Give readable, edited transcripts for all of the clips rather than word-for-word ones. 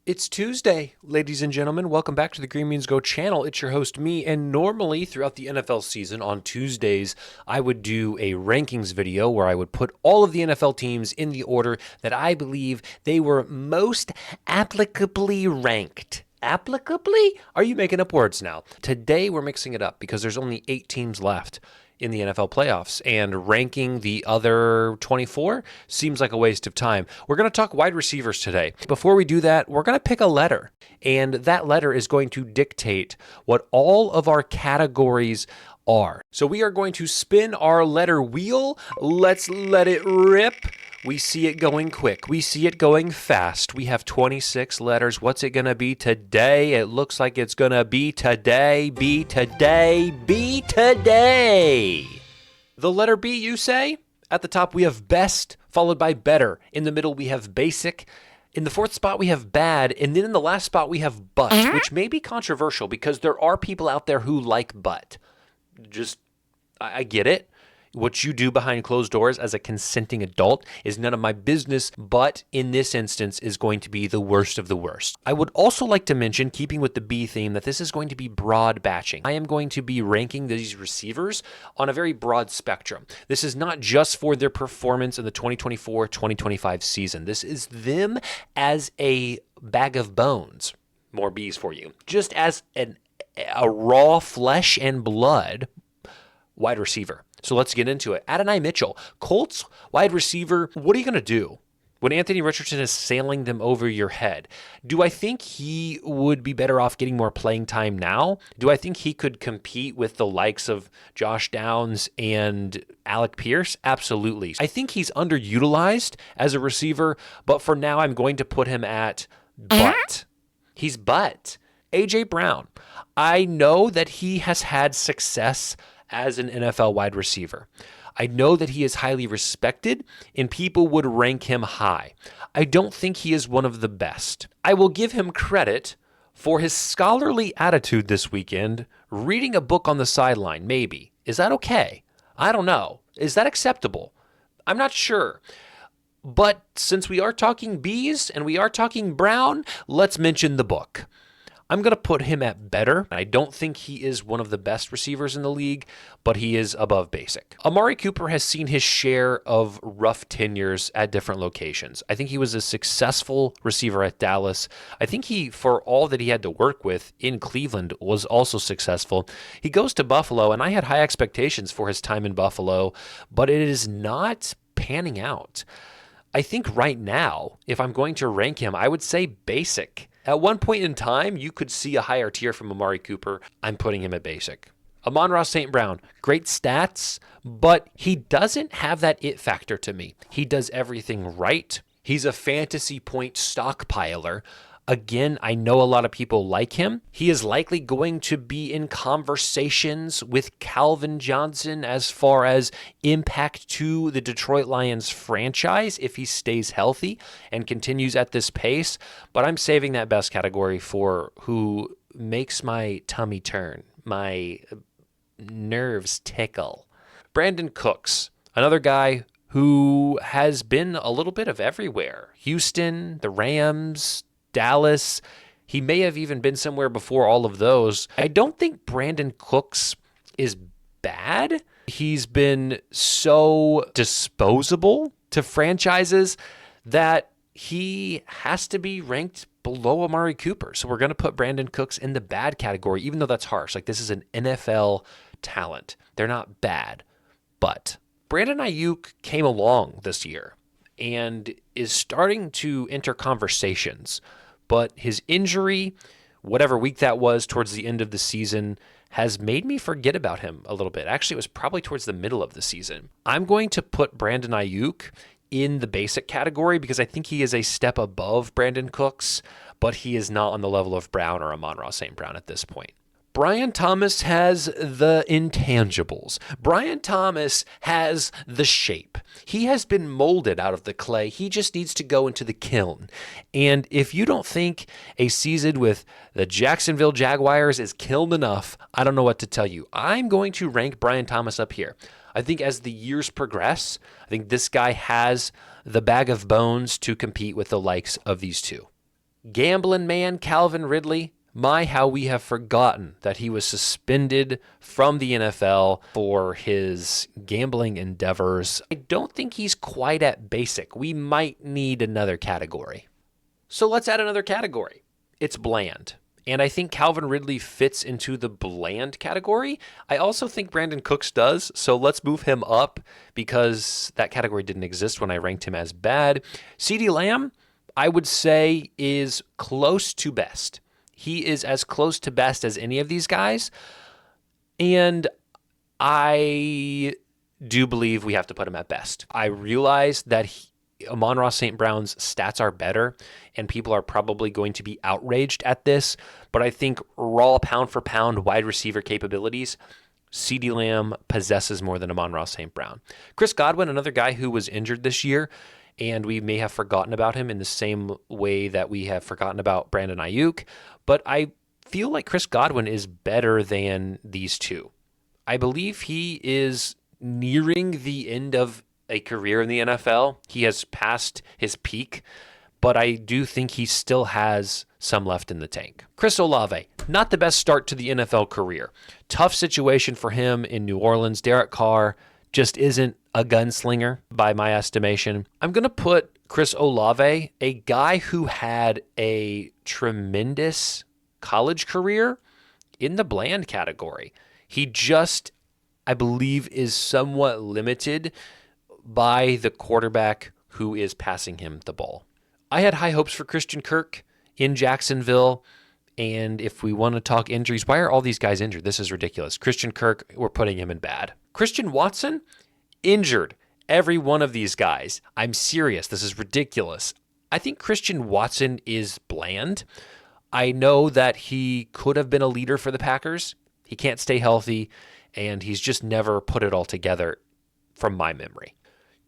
It's Tuesday, ladies and gentlemen. Welcome back to the Green Means Go channel. It's your host, me, and normally throughout the NFL season on Tuesdays, I would do a rankings video where I would put all of the NFL teams in the order that I believe they were most applicably ranked. Applicably? Are you making up words now? Today, we're mixing it up because there's only 8 teams left in the NFL playoffs, and ranking the other 24 seems like a waste of time. We're going to talk wide receivers today. Before we do that, we're going to pick a letter, and that letter is going to dictate what all of our categories are. So we are going to spin our letter wheel. Let's let it rip. We see it going quick. We see it going fast. We have 26 letters. What's it going to be today? It looks like it's going to be today, be today, be today. The letter B, you say? At the top, we have best, followed by better. In the middle, we have basic. In the fourth spot, we have bad. And then in the last spot, we have but, which may be controversial because there are people out there who like but. I get it. What you do behind closed doors as a consenting adult is none of my business, but in this instance is going to be the worst of the worst. I would also like to mention, keeping with the B theme, that this is going to be broad batching. I am going to be ranking these receivers on a very broad spectrum. This is not just for their performance in the 2024-2025 season. This is them as a bag of bones. More B's for you. Just as a raw flesh and blood wide receiver. So let's get into it. Adonai Mitchell, Colts wide receiver. What are you going to do when Anthony Richardson is sailing them over your head? Do I think he would be better off getting more playing time now? Do I think he could compete with the likes of Josh Downs and Alec Pierce? Absolutely. I think he's underutilized as a receiver, but for now I'm going to put him at but. He's but. A.J. Brown. I know that he has had success as an NFL wide receiver. I know that he is highly respected and people would rank him high. I don't think he is one of the best. I will give him credit for his scholarly attitude this weekend, reading a book on the sideline, maybe. Is that okay? I don't know. Is that acceptable? I'm not sure. But since we are talking B's and we are talking Brown, let's mention the book. I'm going to put him at better. I don't think he is one of the best receivers in the league, but he is above basic. Amari Cooper has seen his share of rough tenures at different locations. I think he was a successful receiver at Dallas. I think he, for all that he had to work with in Cleveland, was also successful. He goes to Buffalo, and I had high expectations for his time in Buffalo, but it is not panning out. I think right now, if I'm going to rank him, I would say basic. At one point in time, you could see a higher tier from Amari Cooper. I'm putting him at basic. Amon-Ra St. Brown, great stats, but he doesn't have that it factor to me. He does everything right. He's a fantasy point stockpiler. Again, I know a lot of people like him. He is likely going to be in conversations with Calvin Johnson as far as impact to the Detroit Lions franchise if he stays healthy and continues at this pace. But I'm saving that best category for who makes my tummy turn, my nerves tickle. Brandon Cooks, another guy who has been a little bit of everywhere. Houston, the Rams, Dallas. He may have even been somewhere before all of those. I don't think Brandon Cooks is bad. He's been so disposable to franchises that he has to be ranked below Amari Cooper. So we're going to put Brandon Cooks in the bad category, even though that's harsh. Like, this is an NFL talent. They're not bad. But Brandon Ayuk came along this year and is starting to enter conversations. But his injury, whatever week that was towards the end of the season, has made me forget about him a little bit. Actually, it was probably towards the middle of the season. I'm going to put Brandon Ayuk in the basic category because I think he is a step above Brandon Cooks, but he is not on the level of Brown or Amon-Ra St. Brown at this point. Brian Thomas has the intangibles. Brian Thomas has the shape. He has been molded out of the clay. He just needs to go into the kiln. And if you don't think a season with the Jacksonville Jaguars is kiln enough, I don't know what to tell you. I'm going to rank Brian Thomas up here. I think as the years progress, I think this guy has the bag of bones to compete with the likes of these two. Gambling man Calvin Ridley, my, how we have forgotten that he was suspended from the NFL for his gambling endeavors. I don't think he's quite at basic. We might need another category. So let's add another category. It's bland. And I think Calvin Ridley fits into the bland category. I also think Brandon Cooks does, so let's move him up because that category didn't exist when I ranked him as bad. CeeDee Lamb, I would say, is close to best. He is as close to best as any of these guys, and I do believe we have to put him at best. I realize that Amon-Ra St. Brown's stats are better, and people are probably going to be outraged at this, but I think raw pound-for-pound wide receiver capabilities, CeeDee Lamb possesses more than Amon-Ra St. Brown. Chris Godwin, another guy who was injured this year, and we may have forgotten about him in the same way that we have forgotten about Brandon Ayuk, but I feel like Chris Godwin is better than these two. I believe he is nearing the end of a career in the NFL. He has passed his peak, but I do think he still has some left in the tank. Chris Olave, not the best start to the NFL career. Tough situation for him in New Orleans. Derek Carr just isn't a gunslinger by my estimation. I'm going to put Chris Olave, a guy who had a tremendous college career, in the bland category. He just, I believe, is somewhat limited by the quarterback who is passing him the ball. I had high hopes for Christian Kirk in Jacksonville, and if we want to talk injuries, why are all these guys injured? This is ridiculous. Christian Kirk, we're putting him in bad. Christian Watson, injured. Every one of these guys. I'm serious. This is ridiculous. I think Christian Watson is bland. I know that he could have been a leader for the Packers. He can't stay healthy, and he's just never put it all together from my memory.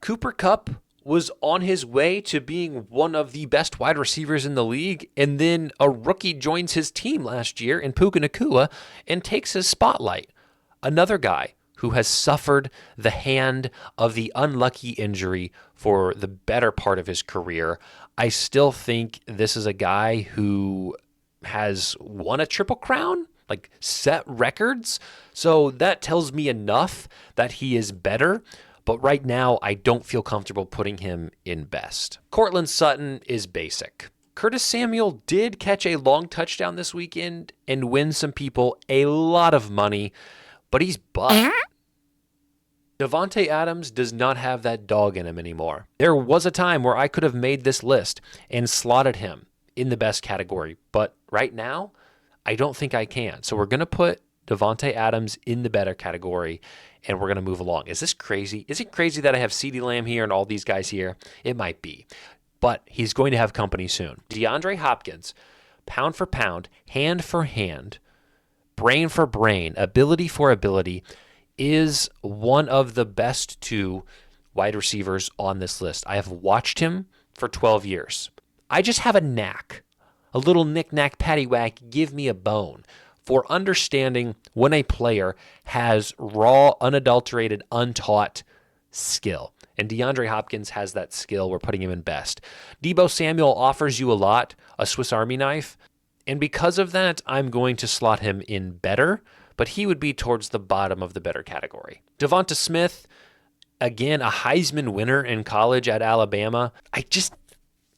Cooper Kupp was on his way to being one of the best wide receivers in the league, and then a rookie joins his team last year in Puka Nacua and takes his spotlight. Another guy who has suffered the hand of the unlucky injury for the better part of his career. I still think this is a guy who has won a Triple Crown, like set records. So that tells me enough that he is better. But right now, I don't feel comfortable putting him in best. Cortland Sutton is basic. Curtis Samuel did catch a long touchdown this weekend and win some people a lot of money, but he's bust. Davante Adams does not have that dog in him anymore. There was a time where I could have made this list and slotted him in the best category, but right now, I don't think I can. So we're going to put Davante Adams in the better category, and we're going to move along. Is this crazy? Is it crazy that I have CeeDee Lamb here and all these guys here? It might be, but he's going to have company soon. DeAndre Hopkins, pound for pound, hand for hand, brain for brain, ability for ability, is one of the best two wide receivers on this list. I have watched him for 12 years. I just have a knack, a little knick-knack, paddywhack, give me a bone, for understanding when a player has raw, unadulterated, untaught skill. And DeAndre Hopkins has that skill. We're putting him in best. Deebo Samuel offers you a lot, a Swiss Army knife. And because of that, I'm going to slot him in better, but he would be towards the bottom of the better category. Devonta Smith, again, a Heisman winner in college at Alabama.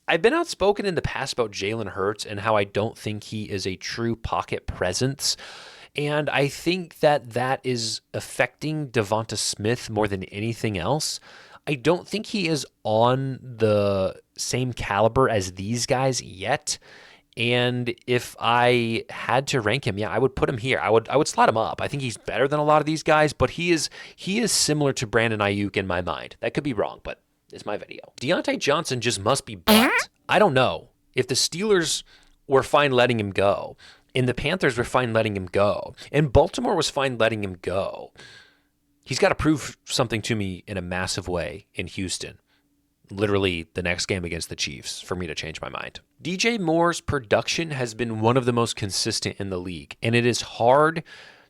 I've been outspoken in the past about Jalen Hurts and how I don't think he is a true pocket presence. And I think that is affecting Devonta Smith more than anything else. I don't think he is on the same caliber as these guys yet. And if I had to rank him, I would put him here. I would slot him up. I think he's better than a lot of these guys, but he is similar to Brandon Ayuk in my mind. That could be wrong, but it's my video. Deontay Johnson just must be butt. I don't know. If the Steelers were fine letting him go, and the Panthers were fine letting him go, and Baltimore was fine letting him go, he's got to prove something to me in a massive way in Houston. Literally the next game against the Chiefs for me to change my mind. DJ Moore's production has been one of the most consistent in the league, and it is hard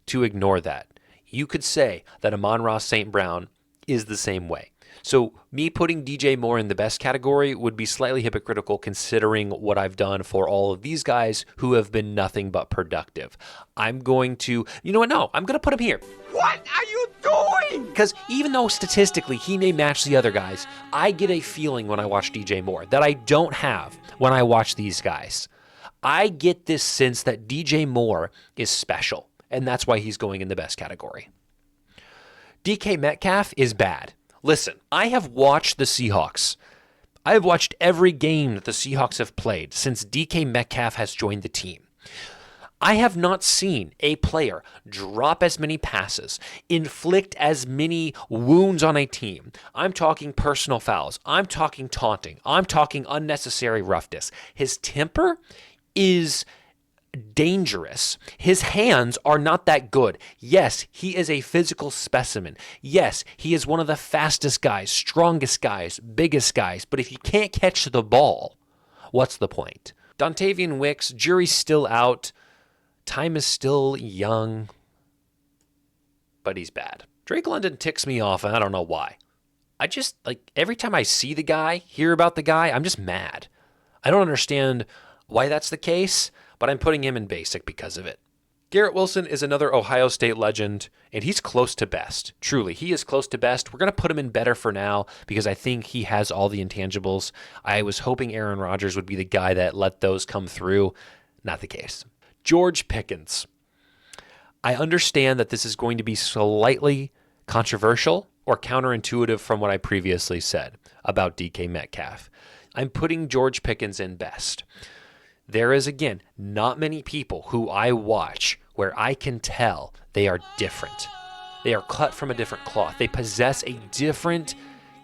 to ignore that. You could say that Amon-Ra St. Brown is the same way. So me putting DJ Moore in the best category would be slightly hypocritical considering what I've done for all of these guys who have been nothing but productive. I'm going to, you know what? No, I'm going to put him here. What are you doing? Because even though statistically he may match the other guys, I get a feeling when I watch DJ Moore that I don't have when I watch these guys. I get this sense that DJ Moore is special, and that's why he's going in the best category. DK Metcalf is bad. Listen, I have watched the Seahawks. I have watched every game that the Seahawks have played since DK Metcalf has joined the team. I have not seen a player drop as many passes, inflict as many wounds on a team. I'm talking personal fouls. I'm talking taunting. I'm talking unnecessary roughness. His temper is dangerous. His hands are not that good. Yes, he is a physical specimen. Yes, he is one of the fastest guys, strongest guys, biggest guys. But if he can't catch the ball, what's the point? Dontavian Wicks, jury's still out. Time is still young, but he's bad. Drake London ticks me off, and I don't know why. I just, every time I see the guy, hear about the guy, I'm just mad. I don't understand why that's the case, but I'm putting him in basic because of it. Garrett Wilson is another Ohio State legend, and he's close to best. Truly, he is close to best. We're going to put him in better for now because I think he has all the intangibles. I was hoping Aaron Rodgers would be the guy that let those come through. Not the case. George Pickens. I understand that this is going to be slightly controversial or counterintuitive from what I previously said about DK Metcalf. I'm putting George Pickens in best. There is, again, not many people who I watch where I can tell they are different. They are cut from a different cloth. They possess a different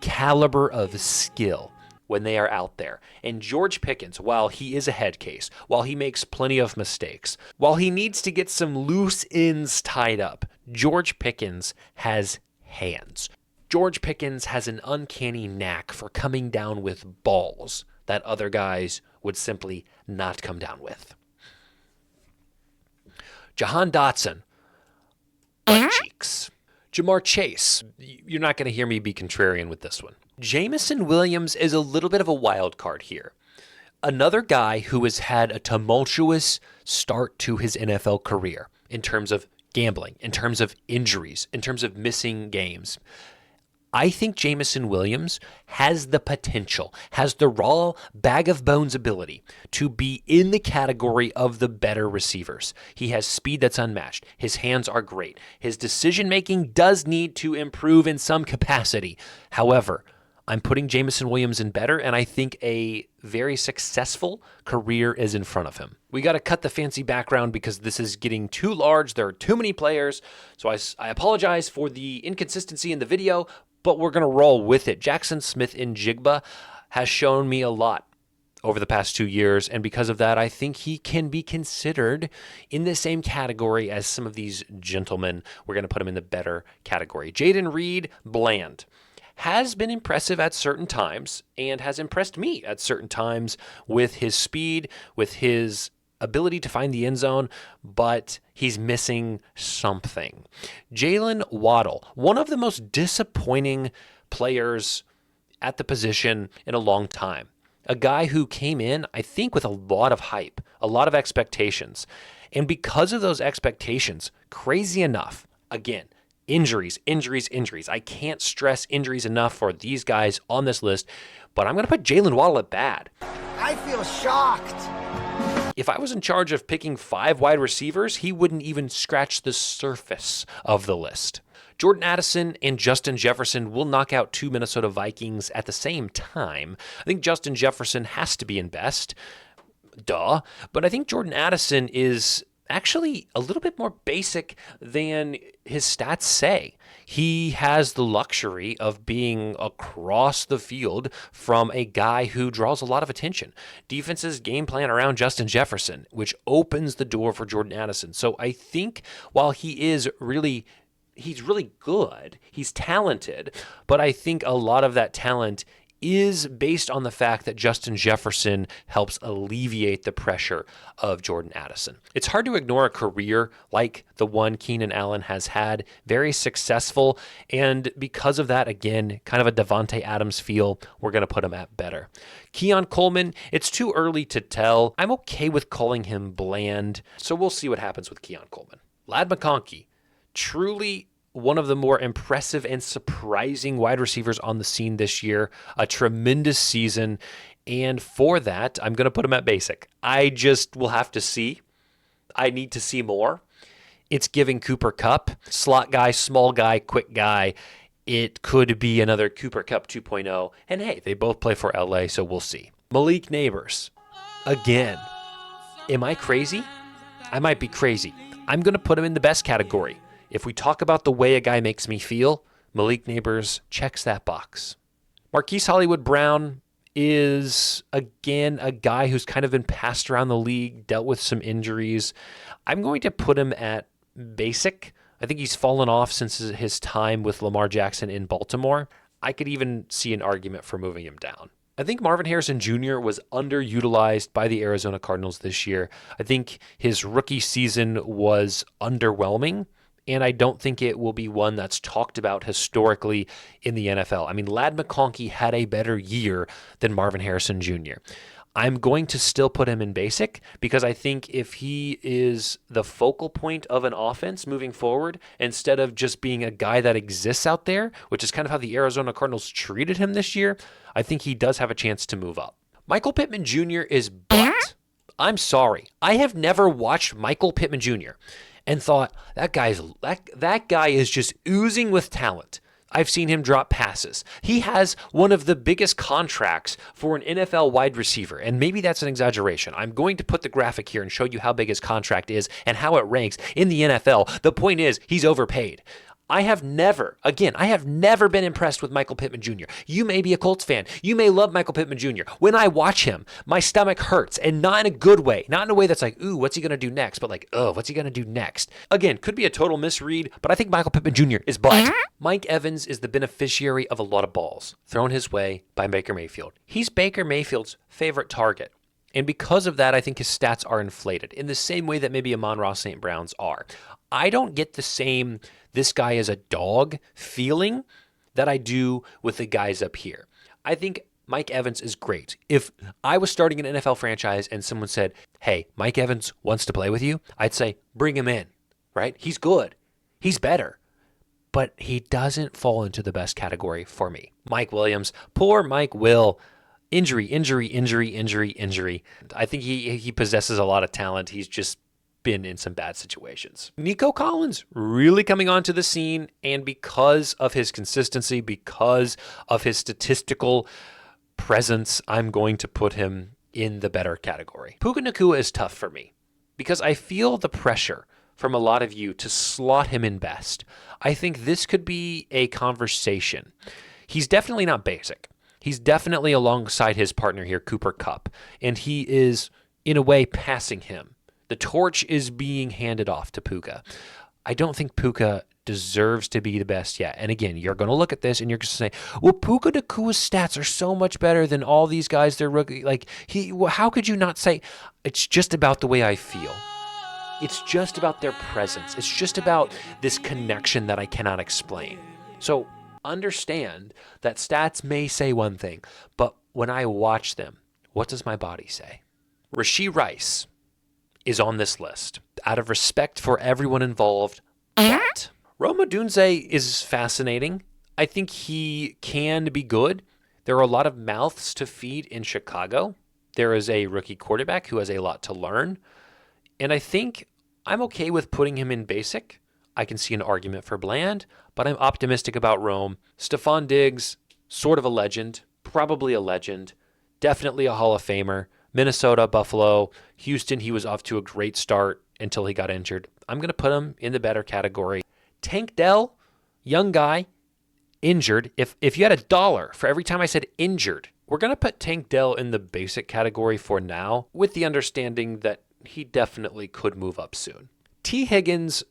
caliber of skill when they are out there. And George Pickens, while he is a head case, while he makes plenty of mistakes, while he needs to get some loose ends tied up, George Pickens has hands. George Pickens has an uncanny knack for coming down with balls that other guys would simply not come down with. Jahan Dotson, butt cheeks. Jamar Chase, you're not going to hear me be contrarian with this one. Jameson Williams is a little bit of a wild card here. Another guy who has had a tumultuous start to his NFL career in terms of gambling, in terms of injuries, in terms of missing games. I think Jameson Williams has the potential, has the raw bag of bones ability to be in the category of the better receivers. He has speed that's unmatched. His hands are great. His decision-making does need to improve in some capacity. However, I'm putting Jameson Williams in better, and I think a very successful career is in front of him. We got to cut the fancy background because this is getting too large. There are too many players, so I apologize for the inconsistency in the video, but we're going to roll with it. Jackson Smith-Njigba has shown me a lot over the past 2 years, and because of that, I think he can be considered in the same category as some of these gentlemen. We're going to put him in the better category. Jaden Reed, bland. Has been impressive at certain times and has impressed me at certain times with his speed, with his ability to find the end zone, but he's missing something. Jalen Waddle, one of the most disappointing players at the position in a long time. A guy who came in, I think, with a lot of hype, a lot of expectations. And because of those expectations, crazy enough, again, injuries. I can't stress injuries enough for these guys on this list, but I'm going to put Jalen Waddle at bad. I feel shocked. If I was in charge of picking 5 wide receivers, he wouldn't even scratch the surface of the list. Jordan Addison and Justin Jefferson will knock out 2 Minnesota Vikings at the same time. I think Justin Jefferson has to be in best. Duh. But I think Jordan Addison is actually a little bit more basic than his stats say. He has the luxury of being across the field from a guy who draws a lot of attention. Defenses game plan around Justin Jefferson, which opens the door for Jordan Addison. So I think while he's really good, he's talented, but I think a lot of that talent is based on the fact that Justin Jefferson helps alleviate the pressure of Jordan Addison. It's hard to ignore a career like the one Keenan Allen has had, very successful, and because of that, again, kind of a Devontae Adams feel, we're going to put him at better. Keon Coleman, it's too early to tell. I'm okay with calling him bland, so we'll see what happens with Keon Coleman. Ladd McConkey, truly one of the more impressive and surprising wide receivers on the scene this year. A tremendous season. And for that, I'm going to put him at basic. I just will have to see. I need to see more. It's giving Cooper Kupp, slot guy, small guy, quick guy. It could be another Cooper Kupp 2.0. And hey, they both play for LA, so we'll see. Malik Neighbors. Again, am I crazy? I might be crazy. I'm going to put him in the best category. If we talk about the way a guy makes me feel, Malik Neighbors checks that box. Marquise Hollywood Brown is, again, a guy who's kind of been passed around the league, dealt with some injuries. I'm going to put him at basic. I think he's fallen off since his time with Lamar Jackson in Baltimore. I could even see an argument for moving him down. I think Marvin Harrison Jr. was underutilized by the Arizona Cardinals this year. I think his rookie season was underwhelming, and I don't think it will be one that's talked about historically in the NFL. I mean, Ladd McConkey had a better year than Marvin Harrison Jr. I'm going to still put him in basic because I think if he is the focal point of an offense moving forward, instead of just being a guy that exists out there, which is kind of how the Arizona Cardinals treated him this year, I think he does have a chance to move up. Michael Pittman Jr. is butt. I'm sorry. I have never watched Michael Pittman Jr. and thought, that guy is just oozing with talent. I've seen him drop passes. He has one of the biggest contracts for an NFL wide receiver, and maybe that's an exaggeration. I'm going to put the graphic here and show you how big his contract is and how it ranks in the NFL. The point is, he's overpaid. I have never been impressed with Michael Pittman Jr. You may be a Colts fan. You may love Michael Pittman Jr. When I watch him, my stomach hurts, and not in a good way. Not in a way that's like, ooh, what's he going to do next? But like, oh, what's he going to do next? Again, could be a total misread, but I think Michael Pittman Jr. is butt. Mike Evans is the beneficiary of a lot of balls thrown his way by Baker Mayfield. He's Baker Mayfield's favorite target. And because of that, I think his stats are inflated in the same way that maybe Amon-Ra St. Brown's are. I don't get the same this guy is a dog feeling that I do with the guys up here. I think Mike Evans is great. If I was starting an NFL franchise and someone said, hey, Mike Evans wants to play with you, I'd say, bring him in, right? He's good. He's better. But he doesn't fall into the best category for me. Mike Williams, poor Mike Will. Injury. I think he possesses a lot of talent. He's just been in some bad situations. Nico Collins really coming onto the scene, and because of his consistency, because of his statistical presence, I'm going to put him in the better category. Puka Nacua is tough for me because I feel the pressure from a lot of you to slot him in best. I think this could be a conversation. He's definitely not basic. He's definitely alongside his partner here, Cooper Kupp, and he is, in a way, passing him. The torch is being handed off to Puka. I don't think Puka deserves to be the best yet. And again, you're going to look at this and you're going to say, well, Puka Nacua's stats are so much better than all these guys. They're rookie. How could you not say? It's just about the way I feel. It's just about their presence. It's just about this connection that I cannot explain. So understand that stats may say one thing, but when I watch them, what does my body say? Rashee Rice is on this list out of respect for everyone involved. But Rome Odunze is fascinating. I think he can be good. There are a lot of mouths to feed in Chicago. There is a rookie quarterback who has a lot to learn. And I think I'm okay with putting him in basic. I can see an argument for bland, but I'm optimistic about Rome. Stephon Diggs, sort of a legend, probably a legend, definitely a Hall of Famer. Minnesota, Buffalo, Houston, he was off to a great start until he got injured. I'm going to put him in the better category. Tank Dell, young guy, injured. If you had $1 for every time I said injured, we're going to put Tank Dell in the basic category for now, with the understanding that he definitely could move up soon. T. Higgins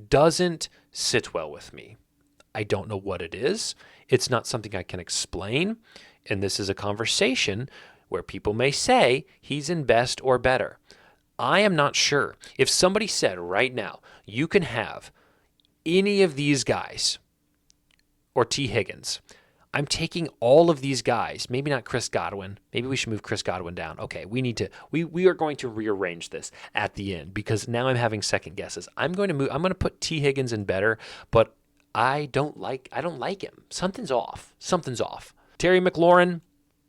doesn't sit well with me. I don't know what it is. It's not something I can explain. And this is a conversation where people may say he's in best or better. I am not sure. If somebody said right now, you can have any of these guys or T. Higgins, I'm taking all of these guys, maybe not Chris Godwin. Maybe we should move Chris Godwin down. Okay, we are going to rearrange this at the end because now I'm having second guesses. I'm going to put T. Higgins in better, but I don't like him. Something's off. Terry McLaurin,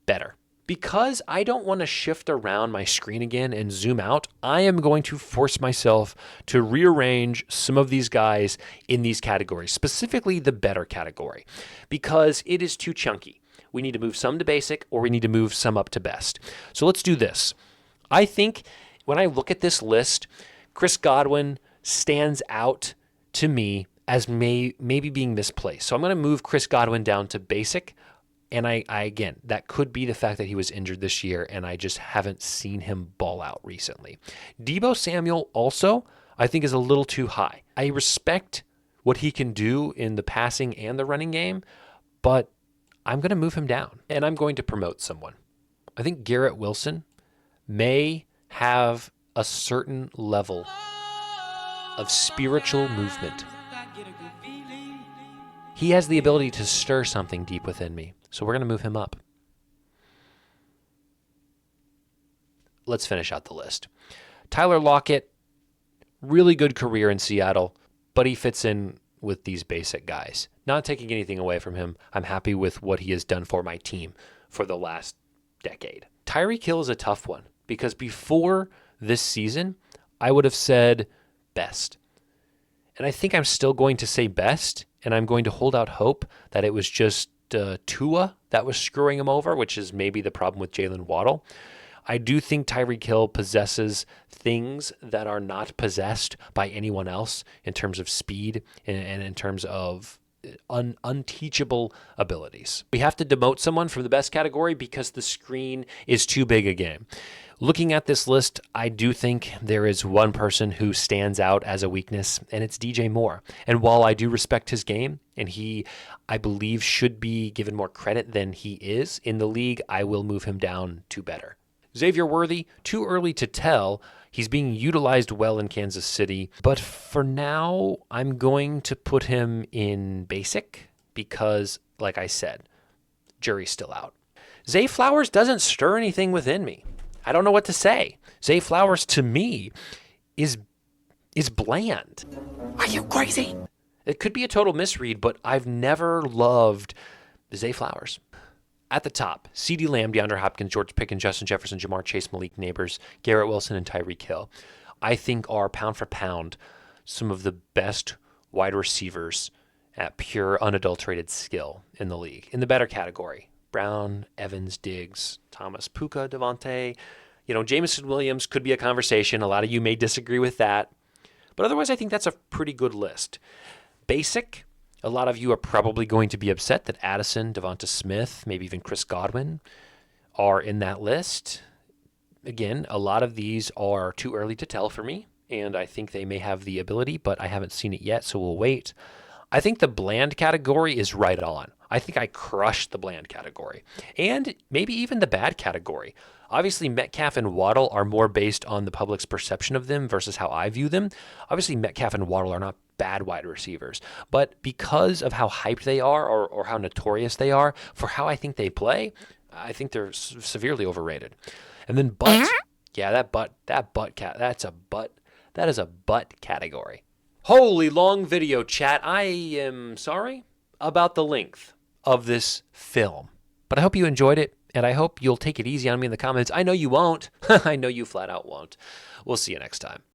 better. Because I don't want to shift around my screen again and zoom out, I am going to force myself to rearrange some of these guys in these categories, specifically the better category, because it is too chunky. We need to move some to basic or we need to move some up to best. So let's do this. I think when I look at this list, Chris Godwin stands out to me as maybe being misplaced. So I'm going to move Chris Godwin down to basic. And I again, that could be the fact that he was injured this year and I just haven't seen him ball out recently. Deebo Samuel also, I think, is a little too high. I respect what he can do in the passing and the running game, but I'm going to move him down and I'm going to promote someone. I think Garrett Wilson may have a certain level of spiritual movement. He has the ability to stir something deep within me. So we're going to move him up. Let's finish out the list. Tyler Lockett, really good career in Seattle, but he fits in with these basic guys. Not taking anything away from him. I'm happy with what he has done for my team for the last decade. Tyreek Hill is a tough one because before this season, I would have said best. And I think I'm still going to say best, and I'm going to hold out hope that it was just Tua that was screwing him over, which is maybe the problem with Jalen Waddle. I do think Tyreek Hill possesses things that are not possessed by anyone else in terms of speed and in terms of unteachable abilities. We have to demote someone from the best category because the screen is too big a game. Looking at this list, I do think there is one person who stands out as a weakness, and it's DJ Moore. And while I do respect his game, and he, I believe, should be given more credit than he is in the league, I will move him down to better. Xavier Worthy, too early to tell. He's being utilized well in Kansas City, but for now, I'm going to put him in basic because, like I said, jury's still out. Zay Flowers doesn't stir anything within me. I don't know what to say. Zay Flowers, to me, is bland. Are you crazy? It could be a total misread, but I've never loved Zay Flowers. At the top, CeeDee Lamb, DeAndre Hopkins, George Pickens, Justin Jefferson, Jamar Chase, Malik Neighbors, Garrett Wilson, and Tyreek Hill, I think are pound for pound some of the best wide receivers at pure unadulterated skill in the league. In the better category, Brown, Evans, Diggs, Thomas, Puka, Devontae. Jameson Williams could be a conversation. A lot of you may disagree with that. But otherwise, I think that's a pretty good list. Basic, a lot of you are probably going to be upset that Addison, Devonta Smith, maybe even Chris Godwin are in that list. Again, a lot of these are too early to tell for me, and I think they may have the ability, but I haven't seen it yet, so we'll wait. I think the bland category is right on. I think I crushed the bland category, and maybe even the bad category. Obviously, Metcalf and Waddle are more based on the public's perception of them versus how I view them. Obviously, Metcalf and Waddle are not bad wide receivers, but because of how hyped they are or how notorious they are for how I think they play, I think they're severely overrated. And then butt, yeah, that is a butt category. Holy long video, chat. I am sorry about the length of this film, but I hope you enjoyed it, and I hope you'll take it easy on me in the comments. I know you won't. I know you flat out won't. We'll see you next time.